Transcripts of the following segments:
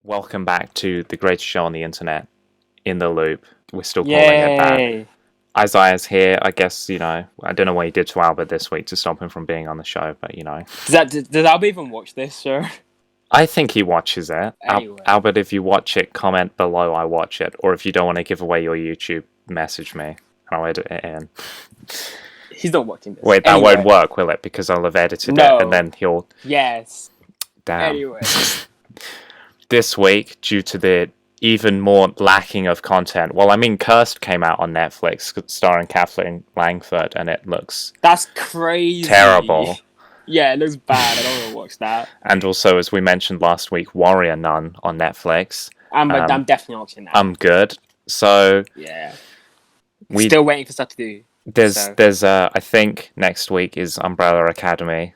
Welcome back to the greatest show on the internet, In the Loop. We're still calling it that. Yay! Isaiah's here. I guess, I don't know what he did to Albert this week to stop him from being on the show, but, Does Albert even watch this show? I think he watches it. Anyway. Albert, if you watch it, comment below I watch it. Or if you don't want to give away your YouTube, message me, and I'll edit it in. He's not watching this. Wait, that won't work, will it? Because I'll have edited it, and then he'll... Yes. Damn. Anyway. This week, due to the even more lacking of content, Cursed came out on Netflix, starring Kathleen Langford, and it looks... That's crazy. Terrible. Yeah, it looks bad. I don't want to watch that. And also, as we mentioned last week, Warrior Nun on Netflix. I'm definitely watching that. I'm good. So... Yeah. We Still waiting for stuff to do. There's I think next week is Umbrella Academy.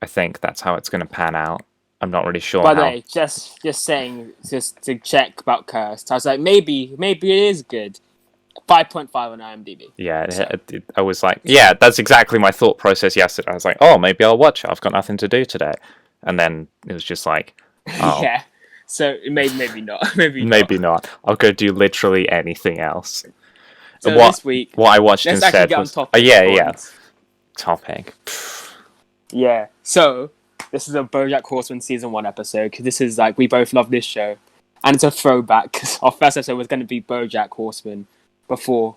I think that's how it's going to pan out. I'm not really sure. By the way, just saying, just to check about Cursed, I was like, maybe it is good. 5.5 on IMDb. Yeah, I was like, yeah, that's exactly my thought process yesterday. I was like, oh, maybe I'll watch it. I've got nothing to do today. And then it was just like, oh. Yeah. So maybe not. Maybe not. I'll go do literally anything else. So this week, what I watched let's instead actually get was... on topic. Topic. Yeah. So... This is a Bojack Horseman season 1 episode, because this is we both love this show. And it's a throwback, because our first episode was going to be Bojack Horseman before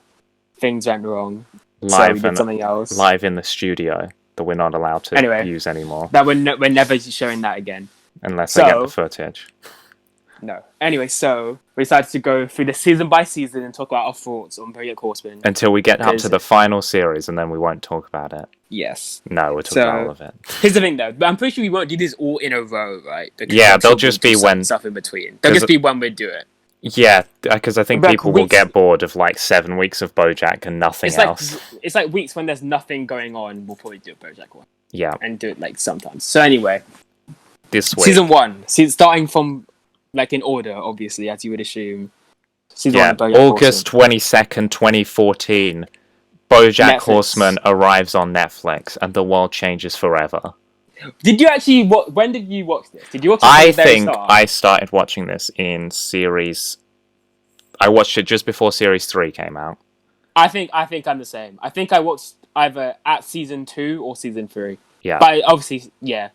things went wrong. So we did something else. Live in the studio that we're not allowed to use anymore. That we're never showing that again. Unless I get the footage. No. Anyway, so we decided to go through the season by season and talk about our thoughts on Bojack Horseman. Until we get up to the final series, and then we won't talk about it. Yes. No, we'll talk about all of it. Here's the thing, though. I'm pretty sure we won't do this all in a row, right? Because they'll just be when... stuff in between. They'll just be when we do it. Yeah, because I think people will get bored of 7 weeks of Bojack and nothing else. It's like weeks when there's nothing going on, we'll probably do a Bojack one. Yeah. And do it sometimes. So anyway. This week. Season 1. Starting from... in order, obviously, as you would assume. Season 1 August 22nd, 2014. Bojack Horseman arrives on Netflix, and the world changes forever. Did you actually... When did you watch this? Did you watch it I think I started watching this in series... I watched it just before Series 3 came out. I think I'm the same. I think I watched either at Season 2 or Season 3. Yeah. But obviously, yeah.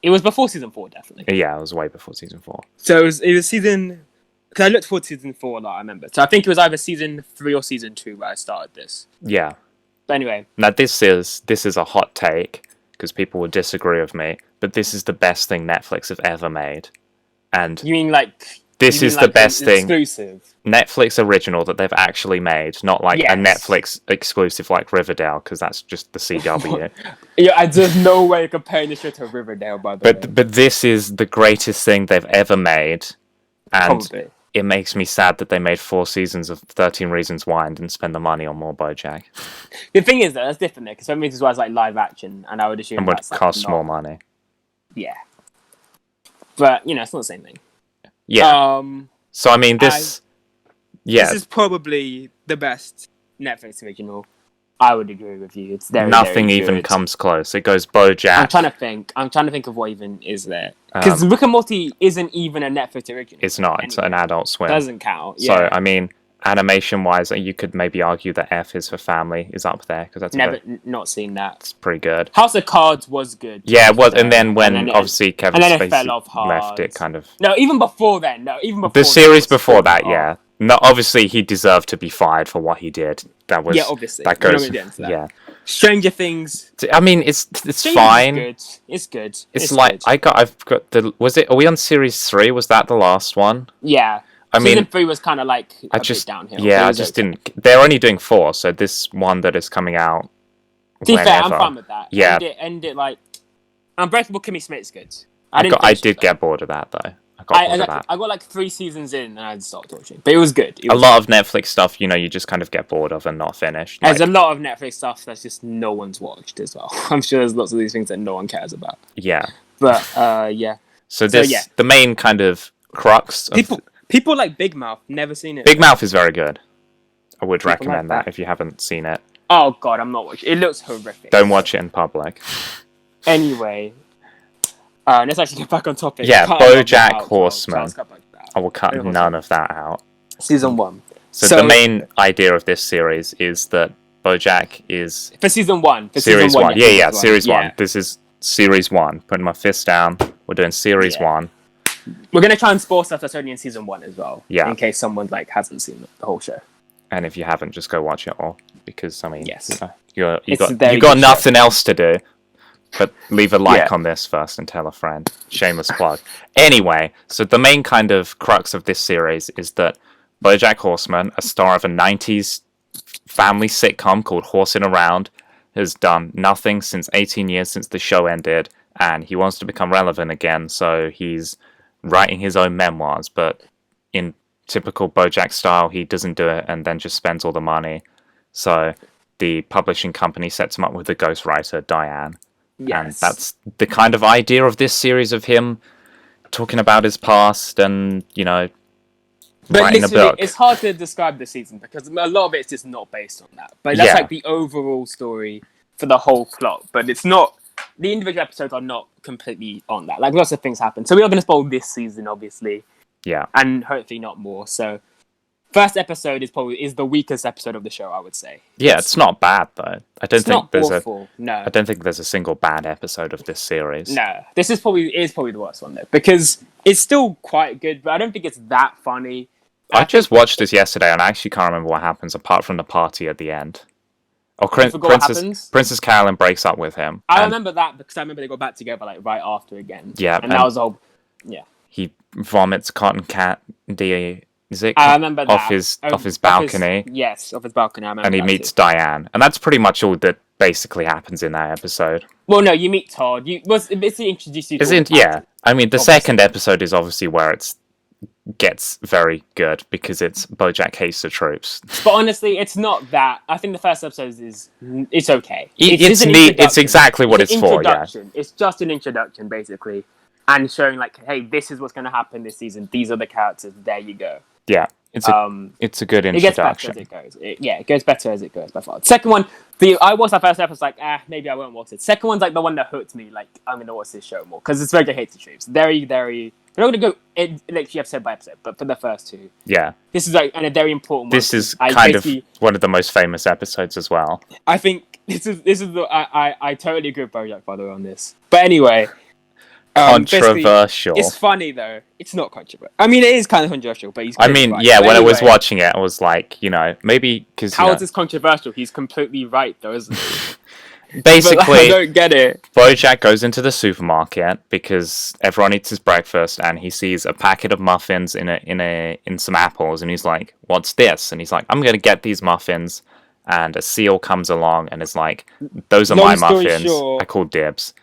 It was before Season 4, definitely. Yeah, it was way before Season 4. So it was Season... Because I looked forward to Season 4 a lot, I remember. So I think it was either Season 3 or Season 2 where I started this. Yeah. But anyway. Now, this is a hot take, because people would disagree with me, but this is the best thing Netflix have ever made. And you mean This is the best thing. Exclusive. Netflix original that they've actually made, not a Netflix exclusive like Riverdale, because that's just the CW. Yeah, there's no way of comparing this show to Riverdale, by the way. But this is the greatest thing they've ever made, and Probably. It makes me sad that they made 4 seasons of 13 Reasons Why and didn't spend the money on more Bojack. The thing is, though, that's different there, because 13 Reasons Why is live action, and I would assume and would cost more money. Yeah. But, it's not the same thing. Yeah. So, this... This is probably the best Netflix original. I would agree with you. It's nothing very even good. Comes close. It goes Bojack. I'm trying to think of what even is there. Because Rick and Morty isn't even a Netflix original. It's not. Anyway. It's an Adult Swim. Doesn't count. Yeah. So animation-wise, you could maybe argue that F is for Family is up there because that's not seen that. It's pretty good. House of Cards was good. Yeah, it was, and then obviously Kevin Spacey left it kind of. No, even before then. The series before that, yeah. No, obviously he deserved to be fired for what he did. That was obviously that goes. Yeah. Stranger Things. It's fine. It's good. It's like good. I've got the. Was it? Are we on series 3? Was that the last one? Yeah. Season 3 was kind of a bit downhill. Yeah, I just didn't. They're only doing 4, so this one that is coming out. To be fair, I'm fine with that. Yeah. End it Unbreakable Kimmy Schmidt's good. I did get bored of that though. I got 3 seasons in and I stopped watching. But it was good. A lot of Netflix stuff, you just kind of get bored of and not finish. There's a lot of Netflix stuff that's just no one's watched as well. I'm sure there's lots of these things that no one cares about. Yeah. But, yeah. So the main kind of crux of... People like Big Mouth. Never seen it. Big Mouth is very good. I would recommend that if you haven't seen it. Oh, God, I'm not watching. It looks horrific. Don't watch it in public. Anyway... let's actually get back on topic. Yeah, Bojack Horseman. I will cut none of that out. Season 1. So the main idea of this series is that Bojack is... For season 1. Series 1. Yeah, series 1. Yeah. This is series 1. Putting my fist down. We're doing series 1. We're going to try and spoil stuff that's only in season 1 as well. Yeah. In case someone like hasn't seen the whole show. And if you haven't, just go watch it all. Because, I mean, yes. you got nothing else to do. But leave a like on this first and tell a friend. Shameless plug. Anyway, so the main kind of crux of this series is that Bojack Horseman, a star of a 90s family sitcom called Horsing Around, has done nothing since 18 years since the show ended, and he wants to become relevant again, so he's writing his own memoirs, but in typical Bojack style, he doesn't do it and then just spends all the money. So the publishing company sets him up with a ghostwriter, Diane. Yes. And that's the kind of idea of this series, of him talking about his past and, writing a book. It's hard to describe the season because a lot of it's just not based on that. But that's like the overall story for the whole plot. But it's not... The individual episodes are not completely on that. Like, lots of things happen. So we are going to spoil this season, obviously. Yeah. And hopefully not more. So... First episode is the weakest episode of the show, I would say. Yeah, it's not bad though. I don't think there's a single bad episode of this series. No, this is probably the worst one though, because it's still quite good, but I don't think it's that funny. I just watched this yesterday, and I actually can't remember what happens apart from the party at the end. Princess Carolyn breaks up with him. I remember that because I remember they got back together like right after again. Yeah, and that was all. Yeah. He vomits cotton candy. I remember that. Off his balcony. Off his balcony. I remember. And he meets Diane, and that's pretty much all that basically happens in that episode. Well, no, you meet Todd. It basically introduced you to. Yeah, I mean, the second episode is obviously where it gets very good because it's Bojack hates the troops. But honestly, it's not that. I think the first episode it's okay. It's neat. It's exactly what it's for. Yeah, it's just an introduction, basically, and showing like, hey, this is what's going to happen this season. These are the characters. There you go. Yeah, it's a good introduction. It gets better as it goes. It goes better as it goes by far. Second one, I watched that first episode, like, maybe I won't watch it. Second one's like the one that hooked me, like, I'm going to watch this show more, because it's very hates the troops. Very, very... We're not going to go literally episode by episode, but for the first two. Yeah. This is like a very important one. This is kind of one of the most famous episodes as well. I think I totally agree with Bojack, by the way, on this. But anyway... controversial. It's funny though. It's not controversial. I mean, it is kind of controversial, but he's. I mean, right. Yeah. When I was watching it, I was like, maybe because how is this controversial? He's completely right, though, isn't he? Basically, I don't get it. Bojack goes into the supermarket because everyone eats his breakfast, and he sees a packet of muffins in some apples, and he's like, "What's this?" And he's like, "I'm gonna get these muffins." And a seal comes along and is like, "Those are my muffins. I call dibs."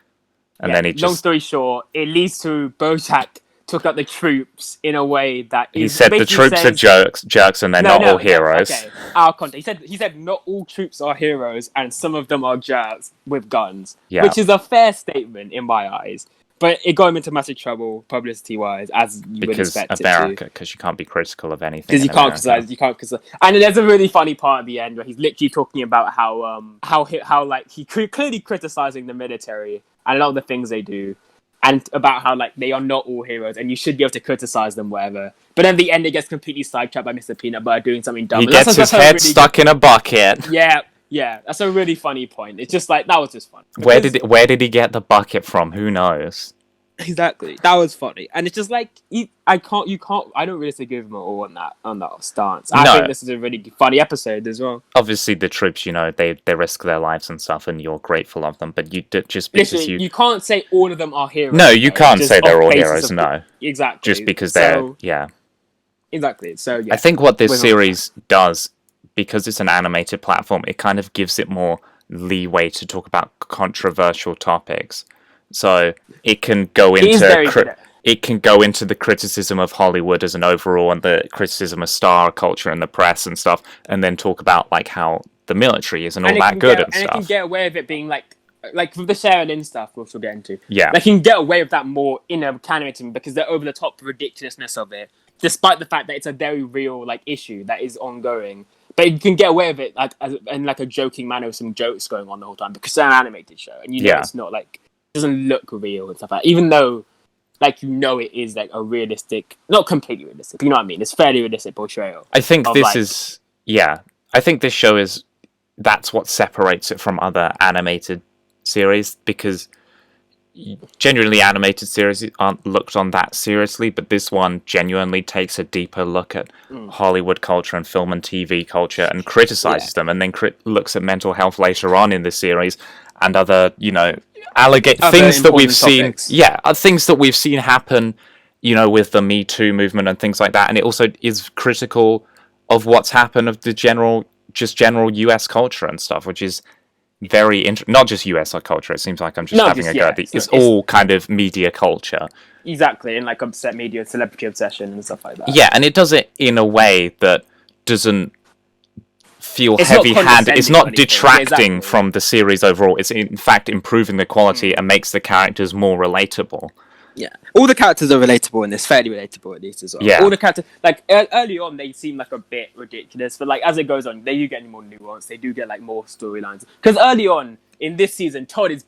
And then he just... Long story short, it leads to Bojack took out the troops in a way that... He said the troops are jerks and they're not all heroes. Okay, our context. He said not all troops are heroes and some of them are jerks with guns. Yeah. Which is a fair statement in my eyes. But it got him into massive trouble, publicity-wise, as you would expect it to. Because America, because you can't be critical of anything. Because you can't criticize. And there's a really funny part at the end where he's literally talking about how like he clearly criticizing the military and a lot of the things they do, and about how like they are not all heroes and you should be able to criticize them, whatever. But then at the end, it gets completely sidetracked by Mr. Peanut Butter doing something dumb. He gets his head stuck in a bucket. Yeah, that's a really funny point. It's just like, that was just fun. Where did he get the bucket from? Who knows? Exactly. That was funny. And it's just like, I don't really give him all on that stance. I think this is a really funny episode as well. Obviously the troops, they risk their lives and stuff and you're grateful of them, but you just because literally, you can't say all of them are heroes. No, you can't say they're all heroes, no. Exactly. Just because they're, yeah. Exactly. So, yeah. I think what this series does, because it's an animated platform, it kind of gives it more leeway to talk about controversial topics. So it can go into the criticism of Hollywood as an overall and the criticism of star culture and the press and stuff, and then talk about like how the military isn't all that good and stuff. And it can get away with it being like with the Sharon in stuff, which we'll get into. Yeah, they can get away with that more in a animated because they're over the top ridiculousness of it, despite the fact that it's a very real issue that is ongoing. But you can get away with it in a joking manner with some jokes going on the whole time because it's an animated show, and it's not like. Doesn't look real and stuff like that. Even though like it is like a realistic, not completely realistic, you know what I mean? It's fairly realistic portrayal. I think of, this like, is I think this show is that's what separates it from other animated series, because genuinely animated series aren't looked on that seriously, but this one genuinely takes a deeper look at Hollywood culture and film and TV culture and criticizes them, and then looks at mental health later on in the series and other, things that we've topics. seen. Things that we've seen happen, with the Me Too movement and things like that. And it also is critical of what's happened of the general US culture and stuff, which is very not just US culture. It seems like I'm just having a go at it's all kind of media culture. Exactly, and like media, celebrity obsession and stuff like that. Yeah, and it does it in a way that doesn't feel heavy-handed. It's not detracting from the series overall. It's in fact improving the quality and makes the characters more relatable. Yeah, all the characters are relatable in this, fairly relatable at least as well. Yeah. All the characters, like early on, they seem like a bit ridiculous, but like as it goes on, they do get more nuance. They do get like more storylines. Because early on in this season, Todd has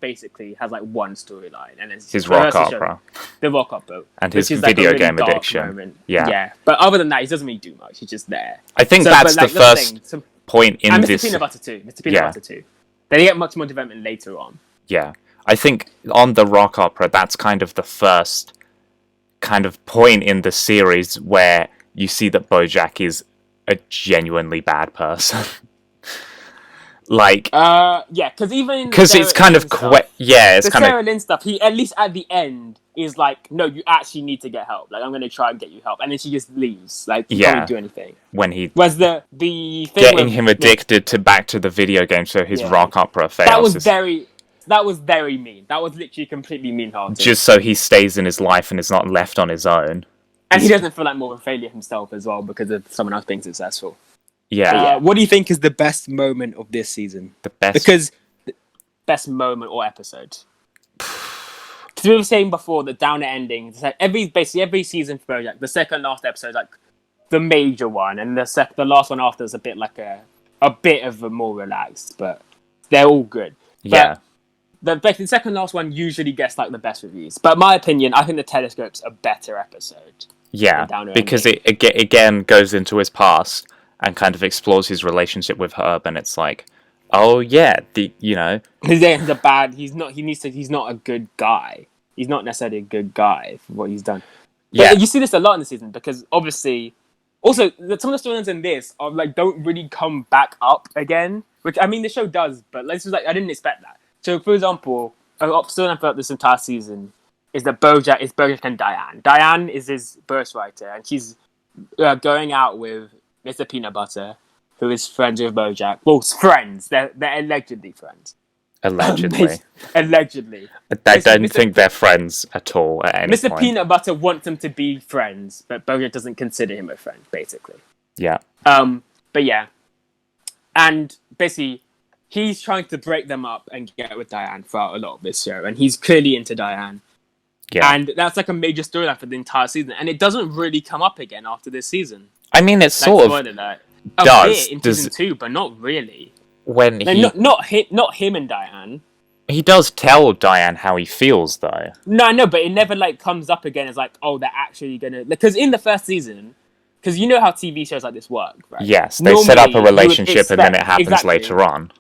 like one storyline, and it's his rock opera, the rock opera, and his video game addiction. Moment. Yeah. But other than that, he doesn't really do much. He's just there. I think that's the first point in this. Mr. Peanut Butter too. Mr. Peanut Butter too. They get much more development later on. Yeah. I think on the rock opera, that's kind of the first kind of point in the series where you see that Bojack is a genuinely bad person. Because it's kind of it's kind of Sarah Lynn stuff. He at least at the end is like, no, you actually need to get help. Like, I'm going to try and get you help, and then she just leaves. Like, you can't do anything. When he was the thing getting him addicted back to the video game, so his rock opera fails. That was very mean. That was literally completely mean-hearted. Just so he stays in his life and is not left on his own. And he doesn't feel like more of a failure himself as well because of someone else being successful. Yeah. What do you think is the best moment of this season? Best moment or episode. Because we were saying before, the downer ending. Like every season for BoJack, the second last episode, like the major one, and the last one after is a bit like a bit of a more relaxed, but they're all good. Yeah. But the second last one usually gets like the best reviews. But in my opinion, I think the Telescope's a better episode. Yeah, because it again goes into his past and kind of explores his relationship with Herb, and it's like, oh yeah, he's not a good guy. He's not necessarily a good guy for what he's done. But you see this a lot in the season because obviously, also some of the storylines in this are like don't really come back up again. Which I mean, the show does, but this was like I didn't expect that. So, for example, an storyline throughout this entire season is that Bojack and Diane. Diane is his ghostwriter, and she's going out with Mr. Peanut Butter, who is friends with Bojack. Well, friends. They're allegedly friends. Allegedly. Allegedly. I don't think they're friends at all at any Mr. point. Peanut Butter wants them to be friends, but Bojack doesn't consider him a friend, basically. Yeah. But yeah. And basically, he's trying to break them up and get with Diane throughout a lot of this show, and he's clearly into Diane. Yeah. And that's like a major storyline for the entire season, and it doesn't really come up again after this season. I mean, it sort of does in season 2, but not really. When not him and Diane. He does tell Diane how he feels, though. No, but it never like comes up again as like, oh, they're actually gonna. Because in the first season, because you know how TV shows like this work, right? Yes, they set up a relationship and then it happens later on.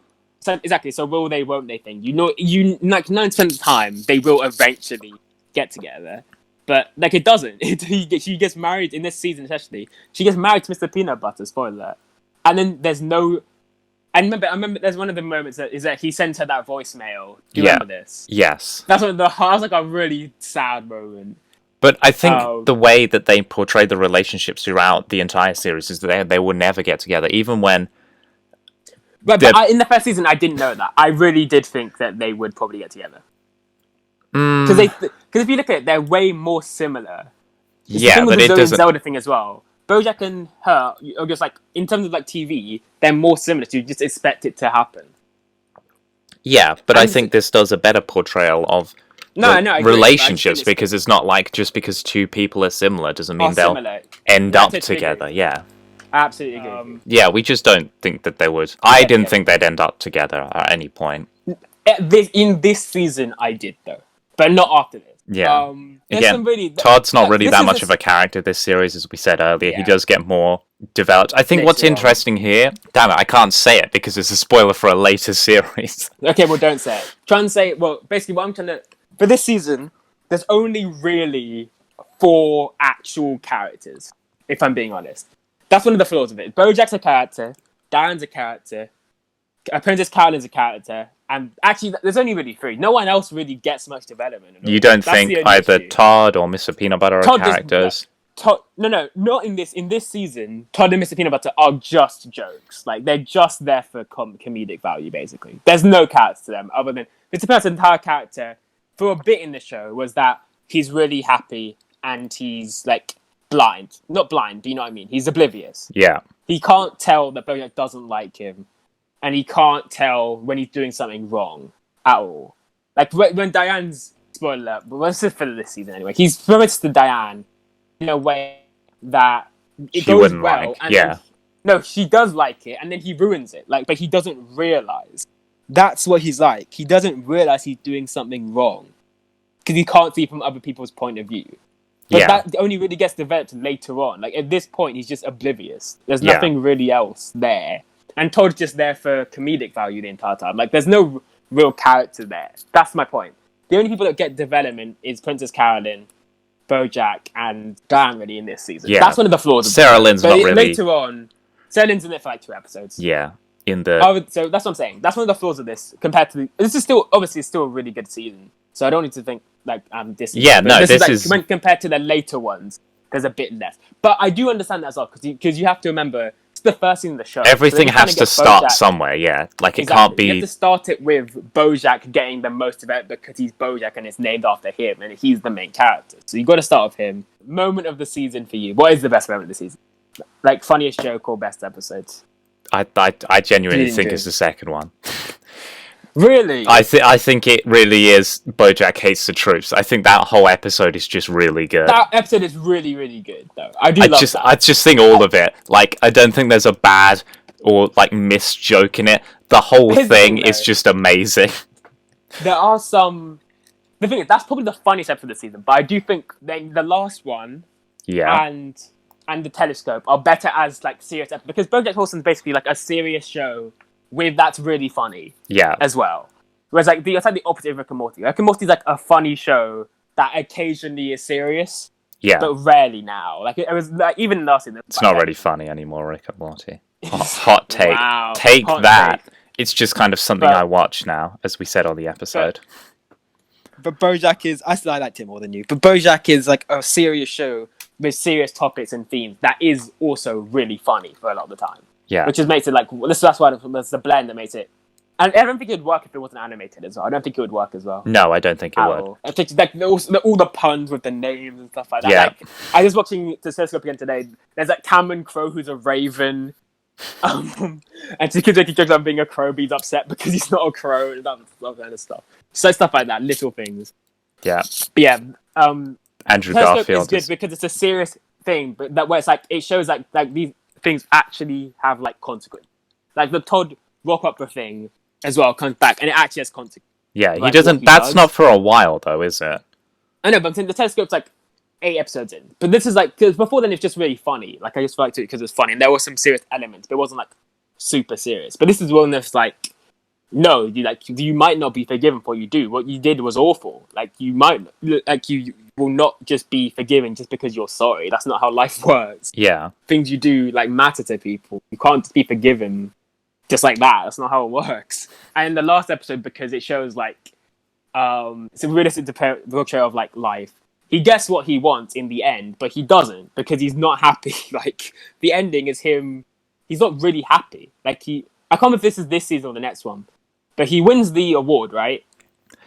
So exactly. So will they? Won't they? Thing. You like 9% of the time they will eventually get together, but like it doesn't. She gets married in this season, especially. She gets married to Mr. Peanut Butter. Spoiler. And then there's no. I remember. There's one of the moments that he sent her that voicemail. Do you remember this? Yes. That's one of that was like a really sad moment. But I think the way that they portray the relationships throughout the entire series is that they will never get together, even when. But in the first season, I didn't know that. I really did think that they would probably get together. Because if you look at it, they're way more similar. But it doesn't. Zelda thing as well. Bojack and her are just like in terms of like TV, they're more similar. So you just expect it to happen. Yeah, but I think this does a better portrayal of relationships because it's not like just because two people are similar doesn't mean they'll end up together. Yeah. I absolutely agree. Yeah, we just don't think that they would. I didn't think they'd end up together at any point. In this season, I did though, but not after this. Yeah. There's Again, some really Todd's not really this that is much of a character this series, as we said earlier. He Yeah. does get more developed. I think what's Later on. interesting here, damn it, I can't say it because it's a spoiler for a later series. Okay, well, don't say it. Try and say it. Well, basically, what I'm trying to for this season, there's only really 4 actual characters. If I'm being honest, that's one of the flaws of it. Bojack's a character, Darren's a character, Princess Carolyn's a character, and actually, there's only really 3. No one else really gets much development. At all. You don't That's think the only either issue. Todd or Mr. Peanut Butter are Todd just- characters? Todd, no, not in this. In this season, Todd and Mr. Peanut Butter are just jokes. Like they're just there for comedic value. Basically, there's no character to them other than Mr. Peanut Butter's entire character for a bit in the show was that he's really happy and he's like blind. Not blind, but you know what I mean. He's oblivious. Yeah. He can't tell that Bojack doesn't like him, and he can't tell when he's doing something wrong at all. Like when Diane's spoiler, but let's just for this season anyway. He's promised to Diane in a way that it She goes wouldn't well. like, And yeah. then, no, she does like it, and then he ruins it. Like, but he doesn't realize. That's what he's like. He doesn't realize he's doing something wrong because he can't see from other people's point of view. But Yeah. that only really gets developed later on. Like at this point, he's just oblivious. There's Yeah. nothing really else there, and Todd's just there for comedic value the entire time. Like there's no real character there. That's my point. The only people that get development is Princess Carolyn, Bojack, and Diane really in this season. Yeah. That's one of the flaws. Of Sarah Lynn's but not really. later on, Sarah Lynn's in it for like 2 episodes. Yeah. In the. So that's what I'm saying. That's one of the flaws of this compared to this is still obviously still a really good season. So I don't need to think like I'm dissing. Yeah, it. But no, this like, is- when compared to the later ones, there's a bit less. But I do understand that as well because you have to remember it's the first season of the show. So Everything they're trying has to get start Bojack- somewhere, yeah. Like, it Exactly. can't You be. have to start it with Bojack getting the most of it because he's Bojack and it's named after him and he's the main character. So you got to start with him. Moment of the season for you. What is the best moment of the season? Like funniest joke or best episodes? I genuinely Didn't think do. it's the second one. Really? I think it really is Bojack Hates the Troops. I think that whole episode is just really good. That episode is really, really good though. I do I love just that. I just think all of it. Like, I don't think there's a bad or like missed joke in it. The whole Here's the thing thing, is though. just amazing. There are some. The thing is, that's probably the funniest episode of the season. But I do think the last one Yeah. and the Telescope are better as like serious episodes because BoJack Horseman's basically like a serious show with that's really funny Yeah. as well. Whereas like it's like the opposite of Rick and Morty. Rick and Morty's like a funny show that occasionally is serious, Yeah. but rarely now. Like it was like even last season. It's not really funny anymore, Rick and Morty. Hot take. Wow. Take Hot that. take. It's just kind of something But- I watch now, as we said on the episode. But BoJack is I liked it more than you. But BoJack is like a serious show with serious topics and themes that is also really funny for a lot of the time. Yeah. Which makes it like that's why there's the blend that makes it. And I don't think it would work if it wasn't animated as well. I don't think it would work as well. No, I don't think it At would. all. It's like all the puns with the names and stuff like that. Yeah. Like, I was watching the Telescope again today. There's like Cameron Crowe who's a raven. And she keeps making jokes about being a crow, but he's upset because he's not a crow and that kind of stuff. So stuff like that, little things. Yeah. But yeah, Andrew Telescope Garfield is good because it's a serious thing, but that where it's like it shows like these things actually have like consequence. Like the Todd rock opera thing as well comes back, and it actually has consequence. Yeah, he Like, doesn't. what he That's does. not for a while, though, is it? I know, but I'm saying the Telescope's like 8 episodes in, but this is like because before then it's just really funny. Like I just liked it because it was funny, and there were some serious elements, but it wasn't like super serious. But this is one that's like, no, you might not be forgiven for what you do. What you did was awful. Like you will not just be forgiven just because you're sorry. That's not how life works. Yeah. Things you do like matter to people. You can't just be forgiven just like that. That's not how it works. And in the last episode, because it shows like it's a realistic portrayal of like life. He gets what he wants in the end, but he doesn't because he's not happy. Like the ending is him. He's not really happy. Like I can't remember if this is this season or the next one, but he wins the award, right?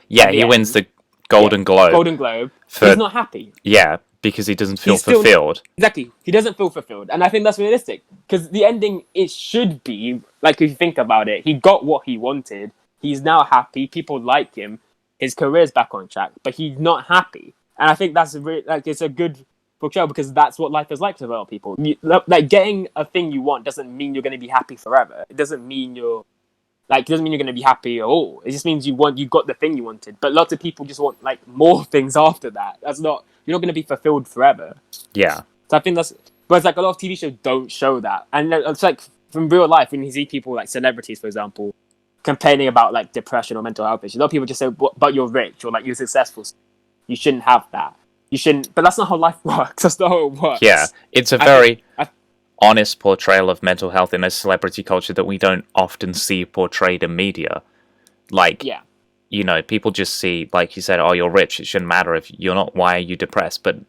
Yeah, At the he wins end. the Golden Globe. Golden Globe. For- He's not happy. Yeah, because he doesn't feel He's still- fulfilled. Exactly. He doesn't feel fulfilled. And I think that's realistic. Because the ending, it should be, like if you think about it, he got what he wanted. He's now happy. People like him. His career's back on track. But he's not happy. And I think that's it's a good portrayal because that's what life is like for a lot of people. Like getting a thing you want doesn't mean you're going to be happy forever. It doesn't mean you're Like, it doesn't mean you're going to be happy at all. It just means you got the thing you wanted. But lots of people just want, like, more things after that. You're not going to be fulfilled forever. Yeah. So I think but it's like a lot of TV shows don't show that. And it's like, from real life, when you see people, like celebrities, for example, complaining about, like, depression or mental health issues, a lot of people just say, but you're rich, or, like, you're successful. You shouldn't have that. You shouldn't, but that's not how life works. That's not how it works. Yeah. It's a very honest portrayal of mental health in a celebrity culture that we don't often see portrayed in media. Like, you know, people just see, like you said, oh, you're rich, it shouldn't matter if you're not, why are you depressed? But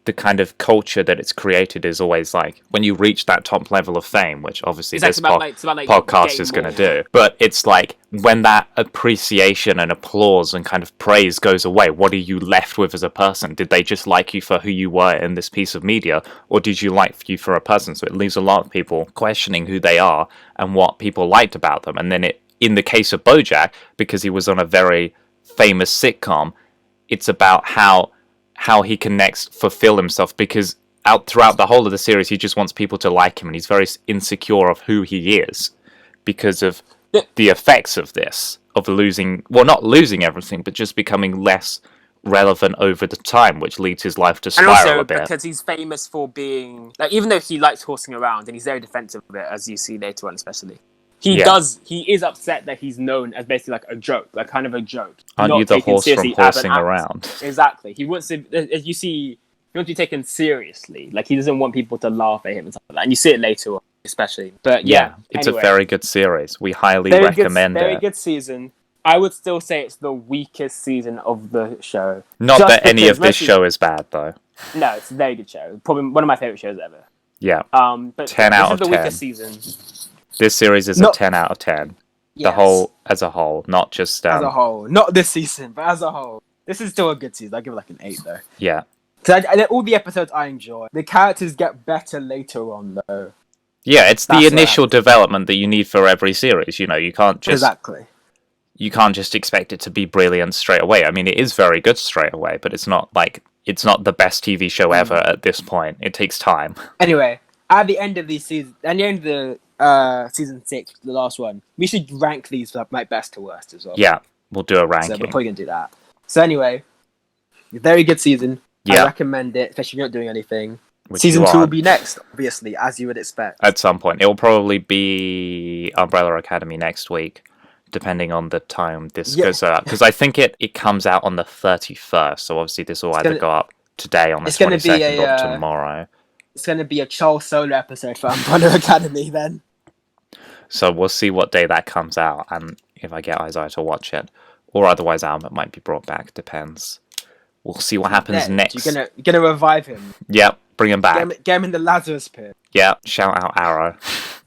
the kind of culture that it's created is always like, when you reach that top level of fame, which obviously this podcast is going to do, but it's like, when that appreciation and applause and kind of praise goes away, what are you left with as a person? Did they just like you for who you were in this piece of media, or did you like you for a person? So it leaves a lot of people questioning who they are and what people liked about them. And then in the case of Bojack, because he was on a very famous sitcom, it's about how he can next fulfill himself, because throughout the whole of the series, he just wants people to like him, and he's very insecure of who he is because of the effects of this, of not losing everything, but just becoming less relevant over the time, which leads his life to spiral and also, a bit. Because he's famous for being, like, even though he likes horsing around, and he's very defensive of it, as you see later on especially, he is upset that he's known as basically like a joke, like kind of a joke. Aren't you the horse from horsing around? Exactly. He wants to, as you see, he wants to be taken seriously. Like, he doesn't want people to laugh at him and stuff like that. And you see it later on, especially. But it's a very good series. We highly recommend it. Very good season. I would still say it's the weakest season of the show. Not that any of this show is bad, though. No, it's a very good show. Probably one of my favorite shows ever. Yeah. But 10 out of 10. This is the weakest season. This series is a 10 out of 10. Yes. As a whole, not just... as a whole. Not this season, but as a whole. This is still a good season. I'll give it like an 8, though. Yeah. So all the episodes I enjoy. The characters get better later on, though. Yeah, it's the initial development that you need for every series. You know, you can't just... Exactly. You can't just expect it to be brilliant straight away. I mean, it is very good straight away, but it's not the best TV show ever at this point. It takes time. Anyway, at the end of the season, at the end of the season 6, the last one, we should rank these like best to worst as well. Yeah, we'll do a ranking. So we're probably gonna do that. So anyway, very good season. Yeah. I recommend it, especially if you're not doing anything. Which Season 2 will be next, obviously, as you would expect. At some point. It will probably be Umbrella Academy next week, depending on the time this goes out. Because I think it comes out on the 31st, so obviously this will either go up today on the 22nd or tomorrow. It's going to be a Charles Solo episode for Umbrella Academy then. So we'll see what day that comes out, and if I get Isaiah to watch it. Or otherwise Albert might be brought back, depends. We'll see what happens next. You're gonna revive him. Yep, bring him back. Get him in the Lazarus pit. Yeah, shout out Arrow.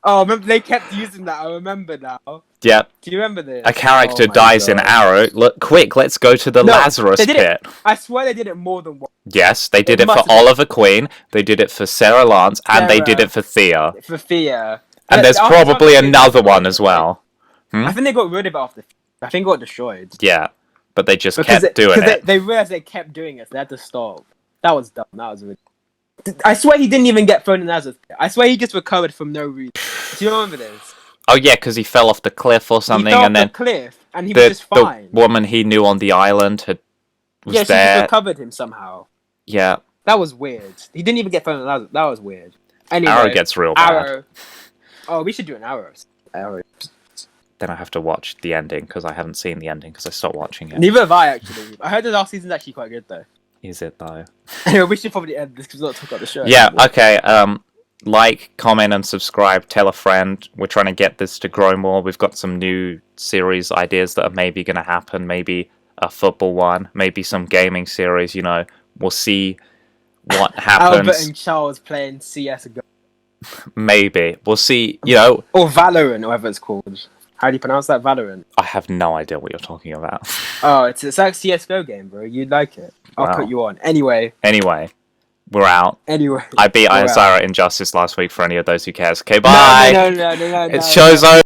Oh, remember they kept using that. I remember now. Yep. Do you remember this? A character dies in Arrow. Look, quick, let's go to the Lazarus pit. I swear they did it more than once. Yes, they did it for Oliver Queen, they did it for Sarah Lance, and they did it for Thea. For Thea. And there's probably another one as well. I think they got rid of it after. I think it got destroyed. Yeah, but they just kept doing it. They realized they kept doing it, so they had to stop. That was dumb. That was really... I swear he didn't even get thrown in Lazarus pit. I swear he just recovered from no reason. Do you remember this? Oh yeah, because he fell off the cliff or something, and then the cliff, and he was just fine. The woman he knew on the island was there. She just recovered him somehow. Yeah, that was weird. He didn't even get thrown in Lazarus. That was weird. Anyway, Arrow gets real bad. Oh, we should do an Arrow. Then I have to watch the ending because I haven't seen the ending because I stopped watching it. Neither have I actually. I heard the last season's actually quite good though. Is it though? Anyway, we should probably end this because we're not talking about the show. Yeah. Okay. Like, comment, and subscribe. Tell a friend. We're trying to get this to grow more. We've got some new series ideas that are maybe going to happen. Maybe a football one. Maybe some gaming series. You know, we'll see what happens. Albert and Charles playing CS:GO. Maybe we'll see. You know, or Valorant, or whatever it's called. How do you pronounce that? Valorant. I have no idea what you're talking about. Oh, it's like a CS:GO game, bro. You'd like it. I'll put you on. Anyway, we're out. Anyway, I beat Isaiah in Justice last week for any of those who cares. Okay, bye. No. It's show's over.